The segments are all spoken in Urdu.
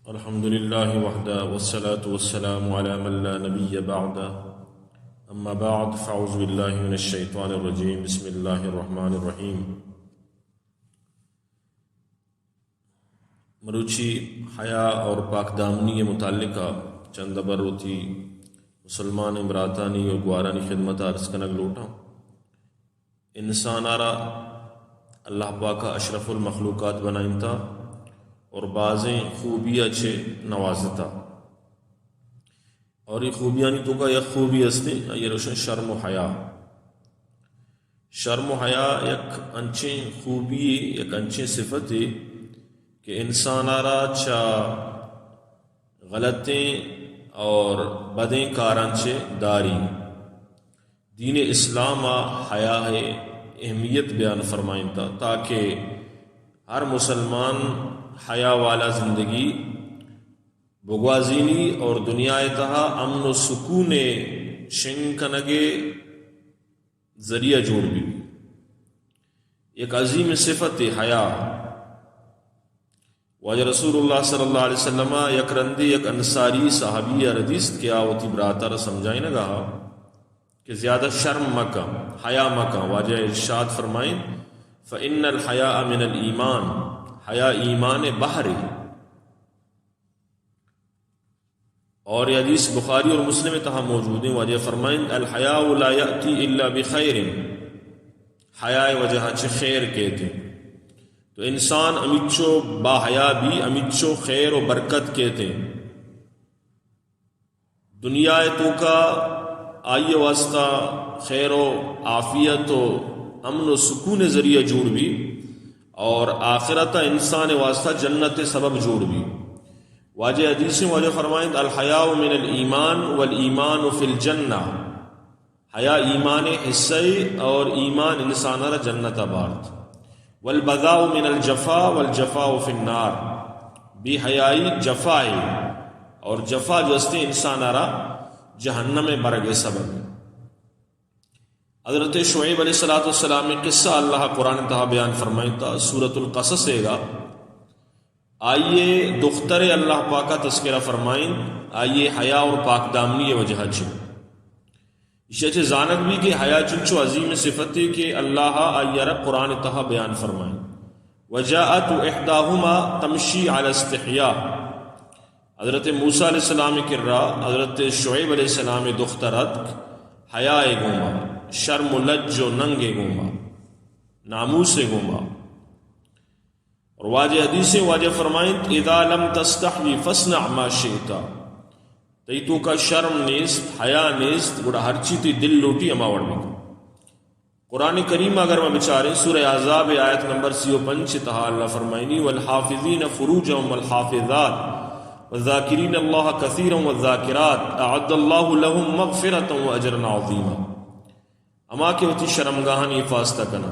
الحمد لله وحده والصلاة والسلام على من لا نبي بعده اما بعد فاعوذ بالله من الشیطان الرجیم بسم اللہ الرحمن الرحیم۔ مروچی حیاء اور پاک دامنی کے متعلقہ چند بروتی مسلمان امراتانی اور گوارانی خدمت عرض کنگ لوٹا۔ انسان آرا اللہ پاکا اشرف المخلوقات بنائنتا اور بعضیں خوبیاں چھے نوازتا، اور یہ خوبیاں نہیں تو کا یک خوبی استے یہ روشن شرم و حیاء۔ شرم و حیاء یک انچیں خوبی یک انچیں صفت ہے کہ انسان آرا چا غلطیں اور بدیں کاران چھے داری۔ دین اسلام حیاء ہے اہمیت بیان فرمائیں تاکہ ہر مسلمان حیاء والا زندگی بگوازینی اور دنیا تہا امن و سکون شنکنگے ذریعہ جوڑ بھی۔ ایک عظیم صفت حیاء۔ واجہ رسول اللہ صلی اللہ علیہ وسلم یک رندی یک انصاری صحابی ردیست کیا ہوتی براتر سمجھائیں نہ کہا کہ زیادہ شرم مکہ حیاء مکہ۔ واجہ ارشاد فرمائیں فَإِنَّ الْحَيَاءَ مِنَ الْإِيمَانِ، حیاء ایمان بحر ہے۔ اور یہ حدیث بخاری اور مسلم تہا موجود ہیں۔ واجہ فرمائیں الحیاء لا یأتی الا بخیر، حیاء وجہ چھ خیر کہتے ہیں۔ تو انسان امیچو با حیاء بھی امیچو خیر و برکت کہتے ہیں۔ دنیا تو کا آئیے واسطہ خیر و عافیت و امن و سکون ذریعہ جوڑ بھی، اور آخرت انسان واسطہ جنت سبب جوڑ بھی۔ واجہ حدیث میں واجہ فرمائیں الحیاء من الایمان والایمان فی الجنہ، حیاء ایمان حصہ اور ایمان انسان را جنت بارت۔ والبذاء من الجفا والجفاء فی النار، بھی حیائی جفا ہے اور جفا جو استے انسان را جہنم برگ سبب۔ حضرت شعیب علیہ السلام میں قصہ اللہ قرآن تہا بیان فرمائتا سورۃ القصص ہے گا۔ آئیے دختر اللہ پاکا تذکرہ فرمائیں، آئیے حیاء اور پاک دامنی وجہ چھو اسے چھے زانک بھی کہ حیاء چنچو عظیم صفت ہے کہ اللہ آئیے رب قرآن تہا بیان فرمائیں وجاءت احداہما تمشی علی استحیاء۔ حضرت موسیٰ علیہ السلام کر رہا حضرت شعیب علیہ السلام دخترت حیاء گوما، شرم و لج و ننگے گوما، ناموس گوما۔ اور واجہ حدیث واجہ فرمائیں اذا لم تستحوی فاصنع ما شئت، تی تو کا شرم نیست حیاء نیست گوڑا ہر چیتی دل لوٹی اماوڑ میں۔ قرآن کریم اگر میں بچارے سورہ احزاب آیت نمبر 35 تہا اللہ فرمائنی والحافظین فروجهم والحافظات والذاکرین اللہ کثیرا والذاکرات اعد اللہ لهم مغفرتا واجرا عظیما۔ اما کے وتی شرمگاہانی حفاظت کنا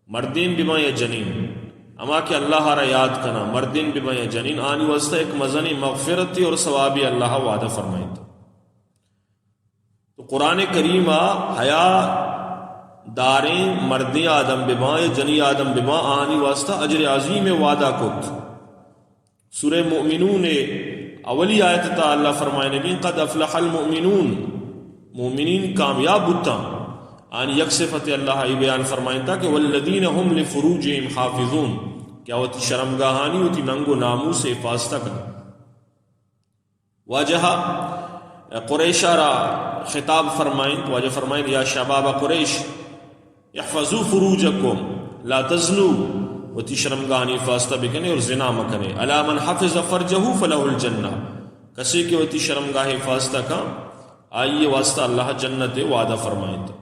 مردین بما یا جنین، اما کہ اللہ را یاد کنا مردین بما یا جنین آنی واسطہ ایک مزنی مغفرتی اور ثوابی اللہ وعدہ فرمائیں۔ تو قرآن کریم حیاء داریں مردی آدم بما یا جنی آدم بما آنی واسطہ اجر عظیم وعدہ کت۔ سورہ مؤمنون اولی آیت تا اللہ فرمائے نبی قد افلح المؤمنون، مومنین کامیاب بتا۔ آن یک صفت اللہ بیان فرمائیں تا کہ والذین هم لفروجهم حافظون، کیا ہوتی شرمگاہانی ہوتی ننگو نامو سے حفاظت کرنا۔ واجہ قریشہ را خطاب فرمائیں، واجہ فرمائیں یا شباب قریش احفظوا فروجکم لا تزنوا، ہوتی شرمگاہانی حفاظت بکنے اور زنا مکنے۔ الا من حفظ فرجہ فلہ الجنہ، کسی کے ہوتی شرمگاہ حفاظت کا آئیے واسطہ اللہ جنت وعدہ فرمائیں تا،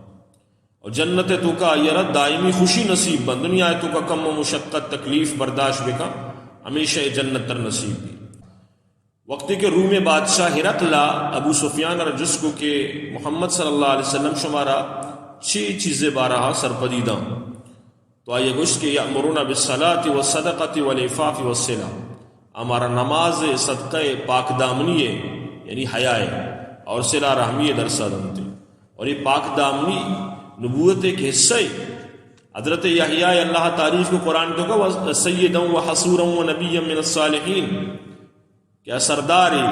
اور جنت تو کا آئیے رد دائمی خوشی نصیب بند، دنیا تو کا کم و مشقت تکلیف برداشت بکا ہمیشہ جنت تر نصیب بھی۔ وقتی کے روم بادشاہ ہرقلہ ابو سفیان رجس کو کہ محمد صلی اللہ علیہ وسلم شمارا چھ چیزیں بارہا سرپدیدہ، تو آئیے گوشت کہ یأمرون بالصلاة والصدقة والعفاف والصلہ، ہمارا نماز صدقہ پاک دامنی یعنی حیاء اور صلہ رحمی درسہ دنتے، اور یہ پاک دامنی نبوت ایک حصہ ہے۔ حضرت یحییٰ اللہ تعریف کو قرآن تو کہ سیدا و حصورا و نبیا من الصالحین، کیا سرداری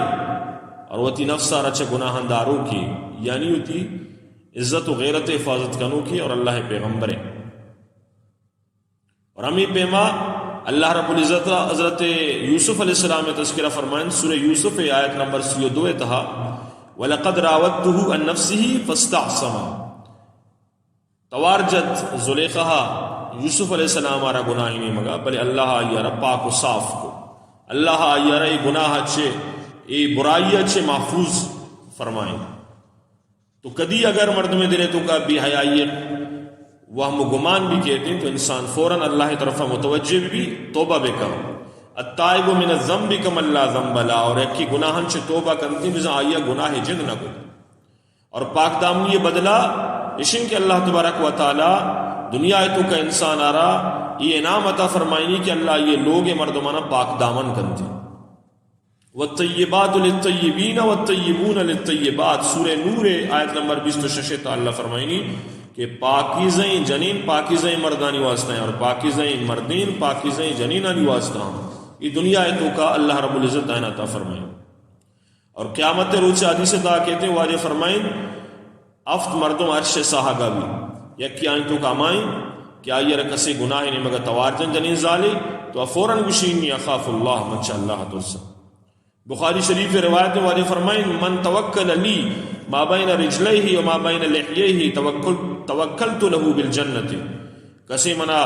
اور وتی نفسا رچ گناہن دارو کی یعنی وتی عزت و غیرت حفاظت کنو کی اور اللہ پیغمبر اور ہمیں پیما اللہ رب العزت حضرت یوسف علیہ السلام تذکرہ فرمائیں سورہ یوسف آیت نمبر 32 تہا وَلَقَدْ رَاوَدتُّهُ عَن نَفْسِهِ فَاسْتَعْصَمَ توارجت زلیخا یوسف علیہ السلام آرہ گناہ نہیں مگا بلے اللہ آئیارہ پاک و صاف کو اللہ آئیارہ ای گناہ اچھے ای برائی اچھے محفوظ فرمائیں تو کدی اگر مرد میں دلے تو کا بھی حیائیت وہم و گمان بھی کہتے ہیں تو انسان فوراً اللہ طرف متوجہ بھی توبہ بے کم التائب من الذنب کم لا ذنب لا اور ایک کی گناہن سے توبہ کرتی بزا آئیہ گناہ جن نہ کو اور پاک دامنی بدلا اشن کے اللہ تبارک و تعالی دنیا تو کا انسان آ رہا یہ انعام عطا فرمائنی کہ اللہ یہ لوگ مردمانہ پاک دامن کرتے والطیبات للطیبین والطیبون للطیبات سورہ نور آیت نمبر 26 تعالی فرمائنی کہ پاکیزیں جنین پاکیزیں مردانی واسطہ ہیں اور پاکیزیں مردین پاکیزیں جنینانی واسطہ ہیں یہ دنیا تو کا اللہ رب العزت دائن عطا فرمائیں اور قیامت روز حدیث دا کہتے ہیں واجہ فرمائیں افت مردم عرش ساہگا بھی یکی آئیں تو کامائیں کہ آئیے رکسی گناہ نہیں مگر توارجن جنین ظالی تو فوراً گشینی اخاف اللہ منشاء اللہ ترسا بخاری شریف روایت میں واجہ فرمائیں من توکل لی ما بین رجلیہ و ما بین لحیہ توکلت لہو بالجنت کسی منا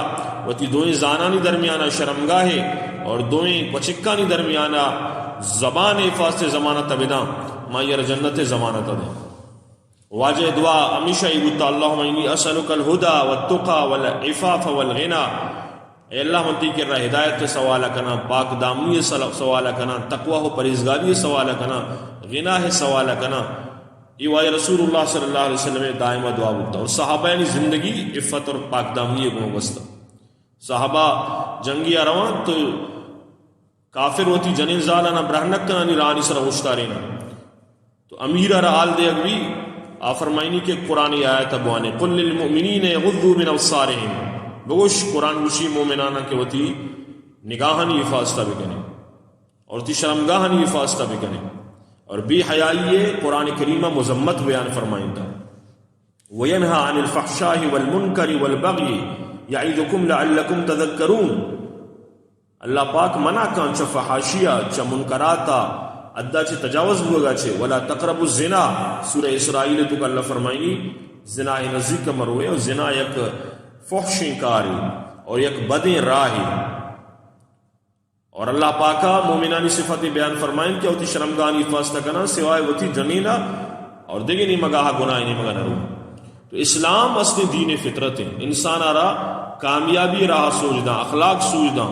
وتی دوئیں زانانی درمیانہ شرمگاہ اور دوئیں پچکانی درمیانہ زبان فاست زمانہ تبدا ما یر جنت زمانہ تدے واجہ دعا ہمیشہ ایبتا اللہم انی اسألک الہدا والتقا والعفاف والغنا اے اللہ منتی کر رہا ہدایت کے سوالہ کنا پاک دامنی سوالہ کنا تقوی و پریزگاری سوالہ کنا غنا ہے سوالہ کنا یہ واجہ رسول اللہ صلی اللہ علیہ وسلم دائمہ دعا بکتا اور صحابہ یعنی زندگی عفت اور پاک دامنی گنو بستا صحابہ جنگی روان تو کافر ہوتی جنین زالنا برہنک کنا نی رانی سر ہوشتارینا تو امیر رعال دے اگوی آفرمائنی کے قرآن آیت ابوانے قل للمؤمنین یغضوا من ابصارہم بگوش قرآن گوشی مومنانہ کے وتی نگاہنی حفاظتہ بکنے اور تی شرمگاہنی حفاظتہ بکنے اور بی حیائی قرآن کریمہ مذمت بیان فرمائیں تھا وَيَنْهَا عَنِ الْفَحْشَاءِ وَالْمُنْكَرِ وَالْبَغْيِ يَعِظُكُمْ لَعَلَّكُمْ تَذَكَّرُونَ اللہ پاک منع کان چا فحاشیہ چا منکراتا ادھا چے تجاوز ہوگا چھے وَلَا تَقْرَبُ الزِّنَا سورہ اسرائیل تو کہ اللہ فرمائنی زنا نزدیک مروے اور زنا یک فحشیں کاری اور یک بدیں راہی اور اللہ پاکا مومنانی صفت بیان فرمائیں کہ ہوتی شرمگانی فاستہ کنا سوائے ہوتی جنینہ اور دیگے نہیں مگاہا گناہ نہیں مگا نرو تو اسلام اصل دین فطرت ہے انسان آرہ کامیابی راہ سوچداں اخلاق سوچداں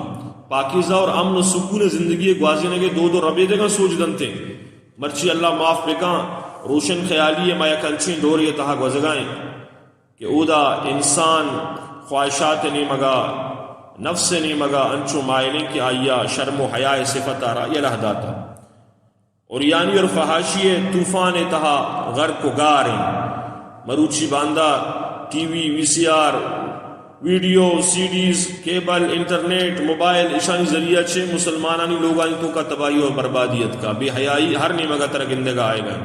پاکیزہ اور امن و سکون زندگی گوازینے کے دو ربے دے گا سوچدن تھے مرچی اللہ معاف بکاں روشن خیالی مایا کنچین دوری تہا گوزگائیں کہ اودا انسان خواہشات نہیں مگا نفس نہیں مگا انچو مائلیں کہ آیا شرم و حیاء صفت آرہا یہ لہدا تھا اور یعنی اور فحاشی طوفان تہا غرق و گاریں مروچی باندہ ٹی وی وی سی آر ویڈیو سی ڈیز کیبل انٹرنیٹ موبائل اشانی ذریعہ چھے مسلمانانی لوگانی تو کا تباہی اور بربادیت کا بے حیائی ہر نہیں مگا ترہ گندگا آئے گا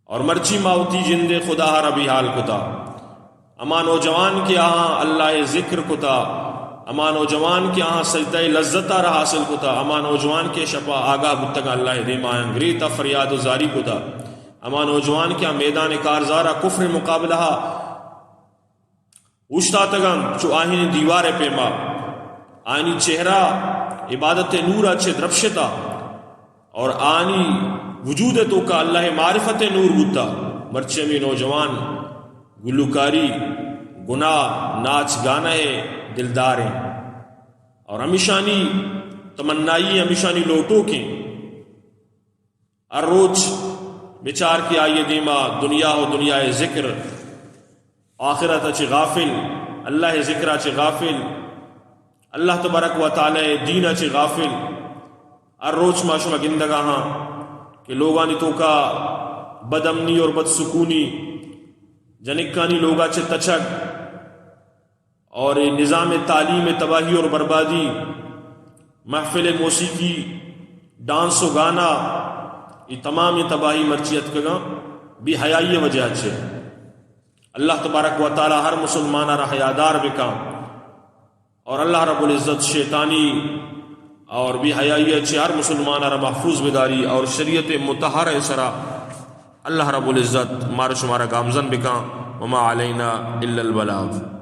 اور مرچی ماوتی جندے خدا ربی حال کتا اما نوجوان کے آہاں اللہ ذکر کتا اما نوجوان کے آہاں سجدہ لذتہ رہا حاصل کتا اما نوجوان کے شپا آگاہ بتگا اللہ دیم آئیں گریتا فریاد و زاری کتا اما نوجوان کے میدان کارزارہ کفر مقابلہ اوشتا تگم چو آہین دیوار پیما آئینی چہرہ عبادت نور اچھے درپشتا اور آنی وجود تو کا اللہ معرفت نور ہوتا مرچے میں نوجوان گلوکاری گناہ ناچ گانے دلداریں اور ہمیشانی تمنائی ہمیشانی لوٹوں کی ہر روز بچار کی آئیے دیما دنیا ہو دنیا ذکر آخرت اچھی غافل اللہ ذکر اچھی غافل اللہ تبارک و تعالی دین اچھی غافل ہر روز معاشمہ گندگا ہاں کہ لوگانی تو کا بدامنی اور بدسکونی جنکانی لوگا چھے تچک اور نظام تعلیم تباہی اور بربادی محفل موسیقی ڈانس و گانا یہ تمام یہ تباہی مرچیت کگا بھی حیائی وجہ چھے اللہ تبارک و تعالی ہر مسلمان را حیادار بکا اور اللہ رب العزت شیطانی اور بھی حیائی چھے ہر مسلمان را محفوظ بداری اور شریعت مطہر سرا اللہ رب العزت مار شمارا گامزن بکا وما علینا الا البلاغ.